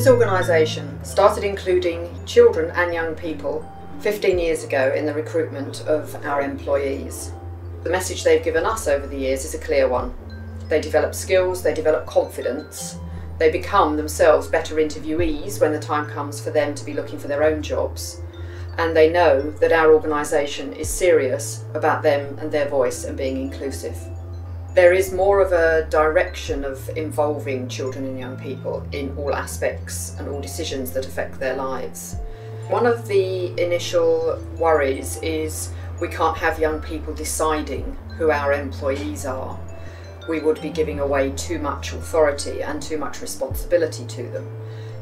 This organisation started including children and young people 15 years ago in the recruitment of our employees. The message they've given us over the years is a clear one. They develop skills, they develop confidence, they become themselves better interviewees when the time comes for them to be looking for their own jobs, and they know that our organisation is serious about them and their voice and being inclusive. There is more of a direction of involving children and young people in all aspects and all decisions that affect their lives. One of the initial worries is we can't have young people deciding who our employees are. We would be giving away too much authority and too much responsibility to them.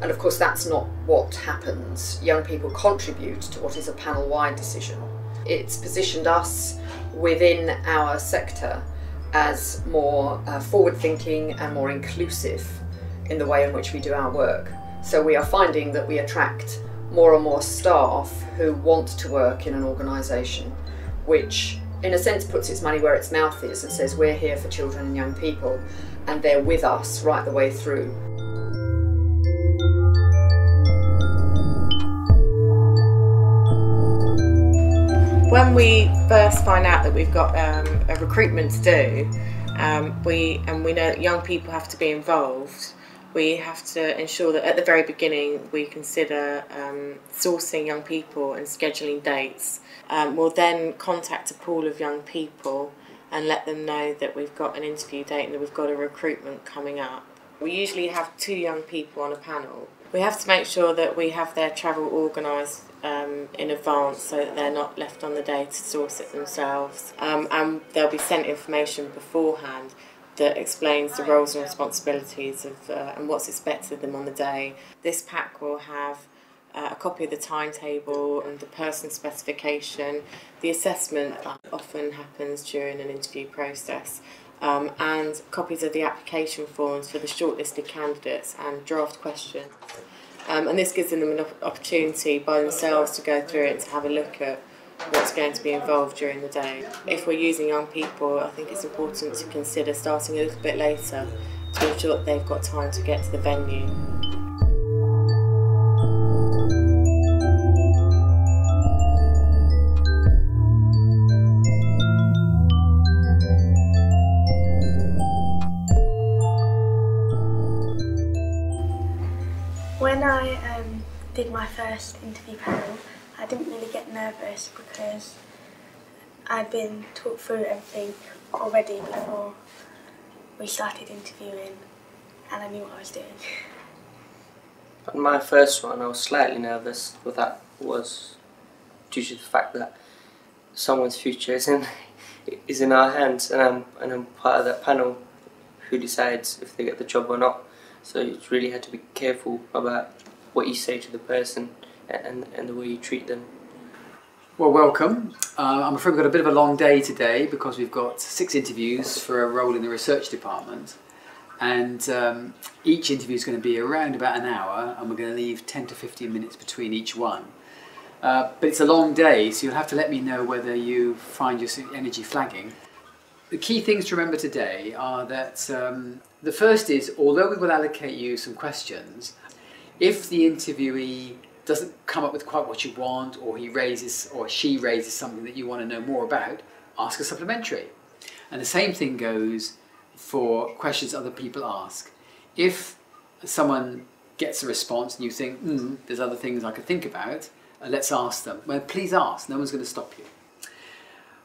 And of course that's not what happens. Young people contribute to what is a panel-wide decision. It's positioned us within our sector as more forward-thinking and more inclusive in the way in which we do our work. So we are finding that we attract more and more staff who want to work in an organisation, which in a sense puts its money where its mouth is and says we're here for children and young people and they're with us right the way through. When we first find out that we've got a recruitment to do, we know that young people have to be involved, we have to ensure that at the very beginning we consider sourcing young people and scheduling dates. We'll then contact a pool of young people and let them know that we've got an interview date and that we've got a recruitment coming up. We usually have 2 young people on a panel. We have to make sure that we have their travel organised in advance so that they're not left on the day to source it themselves. And they'll be sent information beforehand that explains the roles and responsibilities of and what's expected of them on the day. This pack will have a copy of the timetable and the person specification, the assessment that often happens during an interview process, and copies of the application forms for the shortlisted candidates and draft questions. And this gives them an opportunity by themselves to go through it and to have a look at what's going to be involved during the day. If we're using young people, I think it's important to consider starting a little bit later to ensure that they've got time to get to the venue. When I did my first interview panel, I didn't really get nervous because I'd been talked through everything already before we started interviewing and I knew what I was doing. On my first one I was slightly nervous, but that was due to the fact that someone's future is in our hands, and I'm part of that panel who decides if they get the job or not. So you really had to be careful about what you say to the person and the way you treat them. Well, welcome. I'm afraid we've got a bit of a long day today because we've got 6 interviews for a role in the research department, and each interview is going to be around about an hour, and we're going to leave 10 to 15 minutes between each one. But it's a long day, so you'll have to let me know whether you find your energy flagging. The key things to remember today are that the first is, although we will allocate you some questions, if the interviewee doesn't come up with quite what you want, or he raises or she raises something that you want to know more about, ask a supplementary. And the same thing goes for questions other people ask. If someone gets a response and you think, there's other things I could think about, let's ask them. Well, please ask, no one's going to stop you.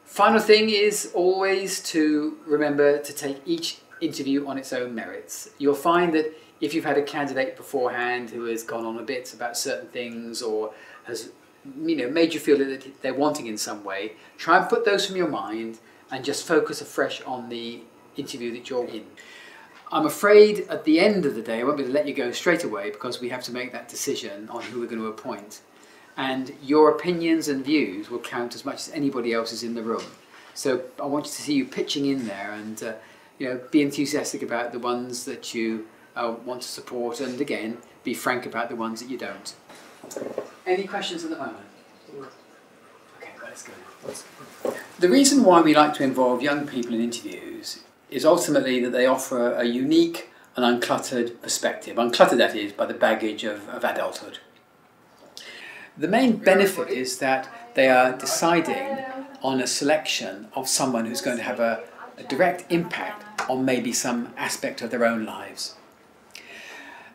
Final thing is always to remember to take each interview on its own merits. You'll find that if you've had a candidate beforehand who has gone on a bit about certain things or has made you feel that they're wanting in some way, try and put those from your mind and just focus afresh on the interview that you're in. I'm afraid at the end of the day I won't be able to let you go straight away because we have to make that decision on who we're going to appoint. And your opinions and views will count as much as anybody else's in the room. So I want to see you pitching in there and be enthusiastic about the ones that you want to support, and again, be frank about the ones that you don't. Any questions at the moment? Okay, let's go now. The reason why we like to involve young people in interviews is ultimately that they offer a unique an uncluttered perspective. Uncluttered, that is, by the baggage of adulthood. The main benefit is that they are deciding on a selection of someone who's going to have a direct impact on maybe some aspect of their own lives.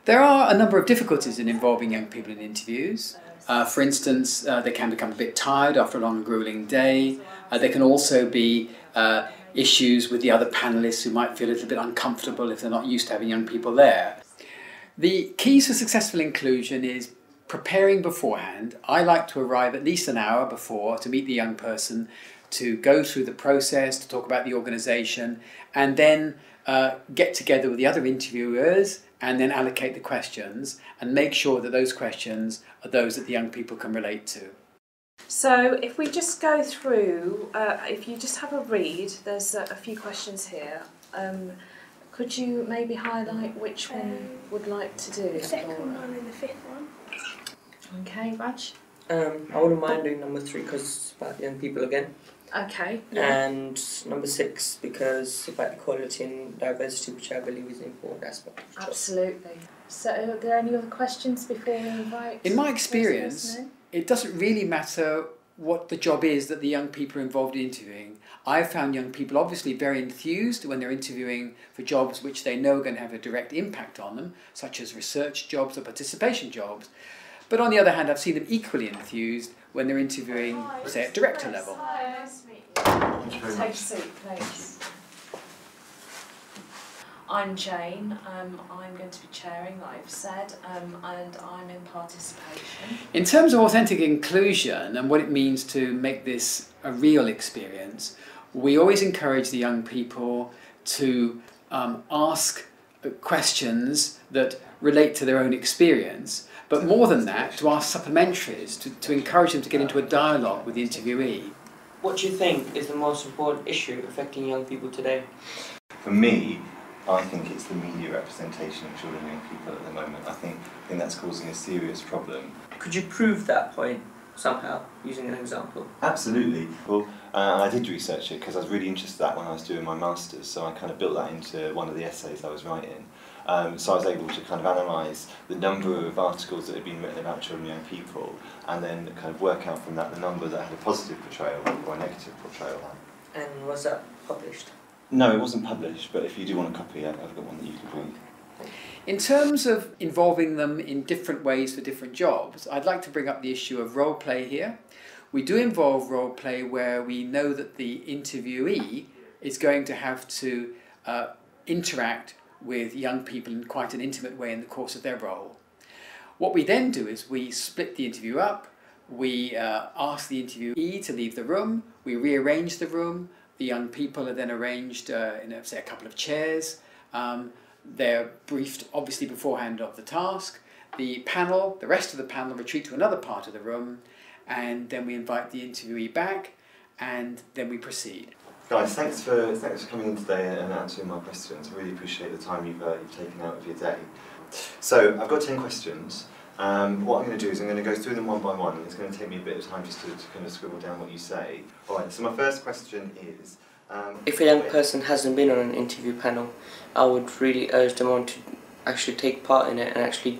There are a number of difficulties in involving young people in interviews. For instance, they can become a bit tired after a long and grueling day. There can also be issues with the other panellists who might feel a little bit uncomfortable if they're not used to having young people there. The keys for successful inclusion is preparing beforehand. I like to arrive at least an hour before to meet the young person, to go through the process, to talk about the organisation, and then get together with the other interviewers and then allocate the questions and make sure that those questions are those that the young people can relate to. So if we just go through, if you just have a read, there's a few questions here. Could you maybe highlight which one you would like to do? The second one and the fifth one. Okay, Raj? I wouldn't mind doing number 3 because it's about young people again. Okay. Yeah. And number 6 because about equality and diversity, which I believe is an important aspect of the job. Absolutely. So are there any other questions before we invite? In my experience, it doesn't really matter what the job is that the young people are involved in interviewing. I've found young people obviously very enthused when they're interviewing for jobs which they know are going to have a direct impact on them, such as research jobs or participation jobs. But on the other hand, I've seen them equally enthused when they're interviewing, say, at director level. Take a seat, please. I'm Jane. I'm going to be chairing, like I've said, and I'm in participation. In terms of authentic inclusion and what it means to make this a real experience, we always encourage the young people to ask questions that relate to their own experience, but more than that, to ask supplementaries, to encourage them to get into a dialogue with the interviewee. What do you think is the most important issue affecting young people today? For me, I think it's the media representation of children and young people at the moment. I think that's causing a serious problem. Could you prove that point somehow, using an example? Absolutely. Well, I did research it because I was really interested in that when I was doing my Masters, so I kind of built that into one of the essays I was writing. So I was able to kind of analyse the number of articles that had been written about children and young people, and then kind of work out from that the number that had a positive portrayal or a negative portrayal. And was that published? No, it wasn't published, but if you do want a copy, I've got one that you can bring. In terms of involving them in different ways for different jobs, I'd like to bring up the issue of role play here. We do involve role play where we know that the interviewee is going to have to interact with young people in quite an intimate way in the course of their role. What we then do is we split the interview up, we ask the interviewee to leave the room, we rearrange the room, the young people are then arranged in, say, a couple of chairs. They're briefed, obviously, beforehand of the task. The rest of the panel retreat to another part of the room, and then we invite the interviewee back, and then we proceed. Guys, thanks for coming in today and answering my questions. I really appreciate the time you've taken out of your day. So, I've got 10 questions. What I'm going to do is I'm going to go through them one by one, and it's going to take me a bit of time just to kind of scribble down what you say. Alright, so my first question is... if a young person hasn't been on an interview panel, I would really urge them on to actually take part in it and actually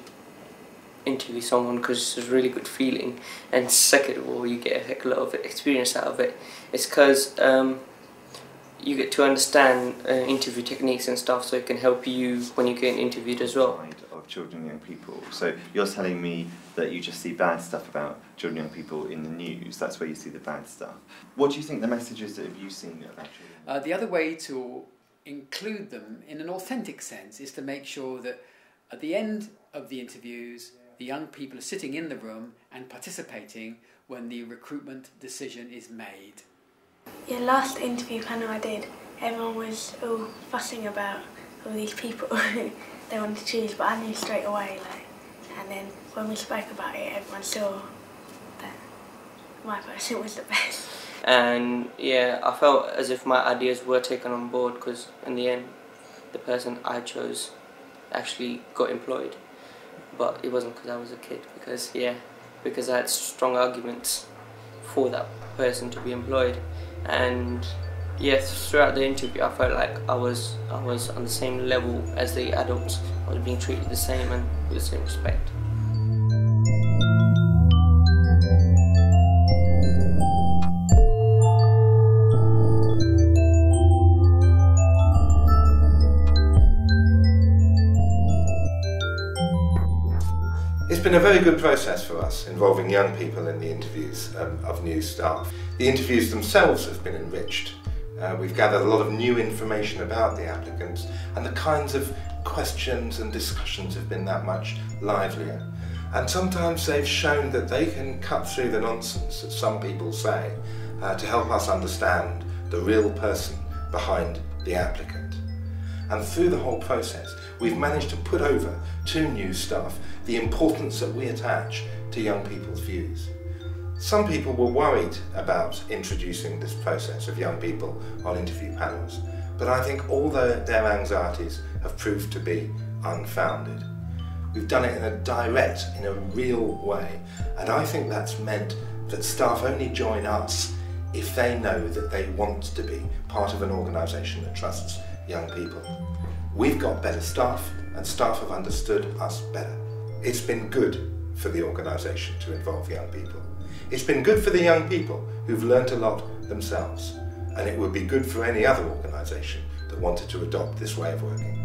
interview someone, because it's a really good feeling. And second of all, you get a heck of a lot of experience out of it. It's because you get to understand interview techniques and stuff, so it can help you when you get interviewed as well. Of children and young people. So you're telling me that you just see bad stuff about children and young people in the news. That's where you see the bad stuff. What do you think the messages that have you seen about children? The other way to include them in an authentic sense is to make sure that at the end of the interviews, the young people are sitting in the room and participating when the recruitment decision is made. Yeah, last interview panel I did, everyone was all fussing about all these people they wanted to choose, but I knew straight away, and then when we spoke about it, everyone saw that my person was the best. And yeah, I felt as if my ideas were taken on board, because in the end, the person I chose actually got employed. But it wasn't because I was a kid, because I had strong arguments for that person to be employed. And Yes, throughout the interview I felt like I was on the same level as the adults. I was being treated the same and with the same respect. It's been a very good process for us, involving young people in the interviews of new staff. The interviews themselves have been enriched. We've gathered a lot of new information about the applicants, and the kinds of questions and discussions have been that much livelier. And sometimes they've shown that they can cut through the nonsense that some people say to help us understand the real person behind the applicant. And through the whole process, we've managed to put over to new staff the importance that we attach to young people's views. Some people were worried about introducing this process of young people on interview panels, but I think all their anxieties have proved to be unfounded. We've done it in a direct, in a real way, and I think that's meant that staff only join us if they know that they want to be part of an organisation that trusts young people. We've got better staff, and staff have understood us better. It's been good for the organisation to involve young people. It's been good for the young people who've learnt a lot themselves, and it would be good for any other organisation that wanted to adopt this way of working.